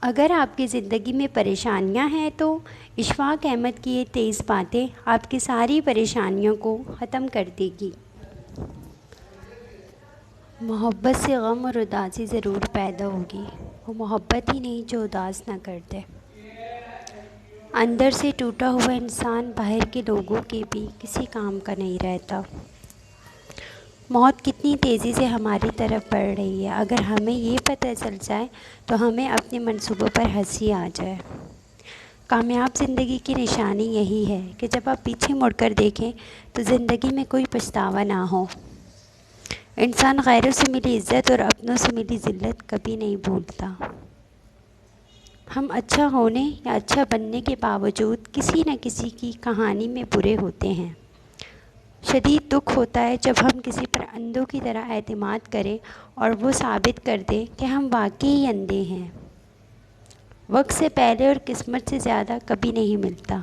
اگر آپ کی زندگی میں پریشانیاں ہیں تو اشفاق احمد کی یہ 23 باتیں آپ کی ساری پریشانیوں کو ختم کر دے گی۔ محبت سے غم اور اداسی ضرور پیدا ہوگی، وہ محبت ہی نہیں جو اداس نہ کر دے۔ اندر سے ٹوٹا ہوا انسان باہر کے لوگوں کے بھی کسی کام کا نہیں رہتا۔ موت کتنی تیزی سے ہماری طرف بڑھ رہی ہے، اگر ہمیں یہ پتہ چل جائے تو ہمیں اپنے منصوبوں پر ہنسی آ جائے۔ کامیاب زندگی کی نشانی یہی ہے کہ جب آپ پیچھے مڑ کر دیکھیں تو زندگی میں کوئی پچھتاوا نہ ہو۔ انسان غیروں سے ملی عزت اور اپنوں سے ملی ذلت کبھی نہیں بھولتا۔ ہم اچھا ہونے یا اچھا بننے کے باوجود کسی نہ کسی کی کہانی میں برے ہوتے ہیں۔ شدید دکھ ہوتا ہے جب ہم کسی پر اندھوں کی طرح اعتماد کریں اور وہ ثابت کر دیں کہ ہم واقعی اندھے ہیں۔ وقت سے پہلے اور قسمت سے زیادہ کبھی نہیں ملتا۔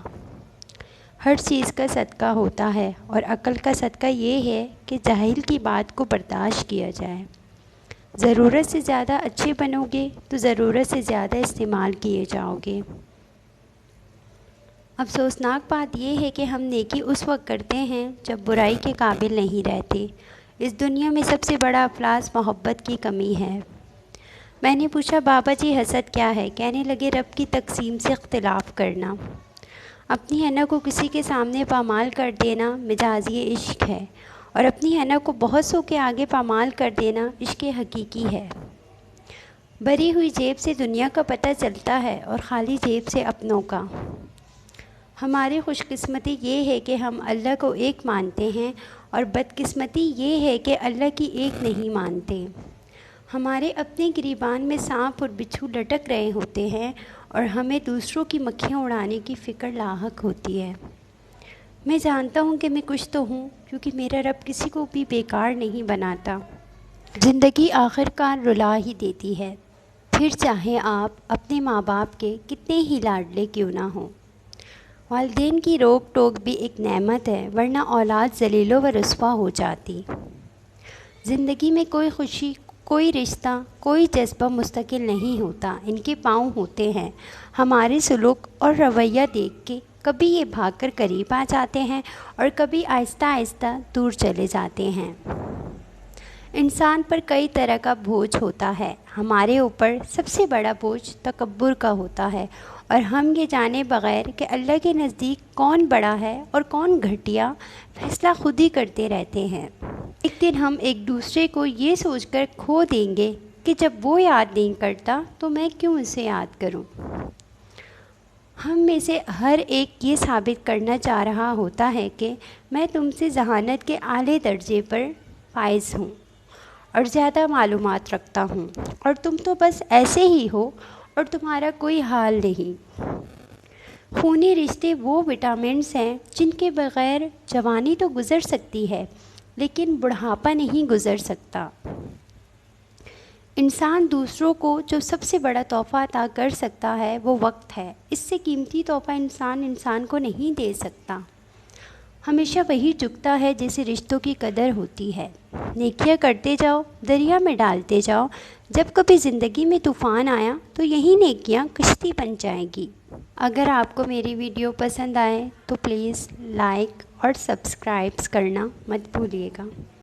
ہر چیز کا صدقہ ہوتا ہے اور عقل کا صدقہ یہ ہے کہ جاہل کی بات کو برداشت کیا جائے۔ ضرورت سے زیادہ اچھے بنو گے تو ضرورت سے زیادہ استعمال کیے جاؤ گے۔ افسوسناک بات یہ ہے کہ ہم نیکی اس وقت کرتے ہیں جب برائی کے قابل نہیں رہتے۔ اس دنیا میں سب سے بڑا افلاس محبت کی کمی ہے۔ میں نے پوچھا بابا جی حسد کیا ہے؟ کہنے لگے رب کی تقسیم سے اختلاف کرنا۔ اپنی حنا کو کسی کے سامنے پامال کر دینا مجازی عشق ہے، اور اپنی حنا کو بہت سو کے آگے پامال کر دینا عشق حقیقی ہے۔ بھری ہوئی جیب سے دنیا کا پتہ چلتا ہے اور خالی جیب سے اپنوں کا۔ ہماری خوش قسمتی یہ ہے کہ ہم اللہ کو ایک مانتے ہیں اور بدقسمتی یہ ہے کہ اللہ کی ایک نہیں مانتے۔ ہمارے اپنے گریبان میں سانپ اور بچھو لٹک رہے ہوتے ہیں اور ہمیں دوسروں کی مکھیاں اڑانے کی فکر لاحق ہوتی ہے۔ میں جانتا ہوں کہ میں کچھ تو ہوں، کیونکہ میرا رب کسی کو بھی بیکار نہیں بناتا۔ زندگی آخر کار رلا ہی دیتی ہے، پھر چاہے آپ اپنے ماں باپ کے کتنے ہی لاڈلے کیوں نہ ہوں۔ والدین کی روک ٹوک بھی ایک نعمت ہے، ورنہ اولاد ذلیل و رسوا ہو جاتی۔ زندگی میں کوئی خوشی، کوئی رشتہ، کوئی جذبہ مستقل نہیں ہوتا، ان کے پاؤں ہوتے ہیں۔ ہمارے سلوک اور رویہ دیکھ کے کبھی یہ بھاگ کر قریب آ جاتے ہیں اور کبھی آہستہ آہستہ دور چلے جاتے ہیں۔ انسان پر کئی طرح کا بوجھ ہوتا ہے، ہمارے اوپر سب سے بڑا بوجھ تکبر کا ہوتا ہے، اور ہم یہ جانے بغیر کہ اللہ کے نزدیک کون بڑا ہے اور کون گھٹیا، فیصلہ خود ہی کرتے رہتے ہیں۔ ایک دن ہم ایک دوسرے کو یہ سوچ کر کھو دیں گے کہ جب وہ یاد نہیں کرتا تو میں کیوں اسے یاد کروں۔ ہم میں سے ہر ایک یہ ثابت کرنا چاہ رہا ہوتا ہے کہ میں تم سے ذہانت کے اعلیٰ درجے پر فائز ہوں اور زیادہ معلومات رکھتا ہوں، اور تم تو بس ایسے ہی ہو اور تمہارا کوئی حال نہیں۔ خونی رشتے وہ وٹامنس ہیں جن کے بغیر جوانی تو گزر سکتی ہے لیکن بڑھاپا نہیں گزر سکتا۔ انسان دوسروں کو جو سب سے بڑا تحفہ عطا کر سکتا ہے وہ وقت ہے، اس سے قیمتی تحفہ انسان کو نہیں دے سکتا۔ ہمیشہ وہی جھکتا ہے جسے رشتوں کی قدر ہوتی ہے۔ نیکیاں کرتے جاؤ، دریا میں ڈالتے جاؤ، جب کبھی زندگی میں طوفان آیا تو یہی نیکیاں کشتی بن جائیں گی۔ اگر آپ کو میری ویڈیو پسند آئے تو پلیز لائک اور سبسکرائب کرنا مت بھولیے گا۔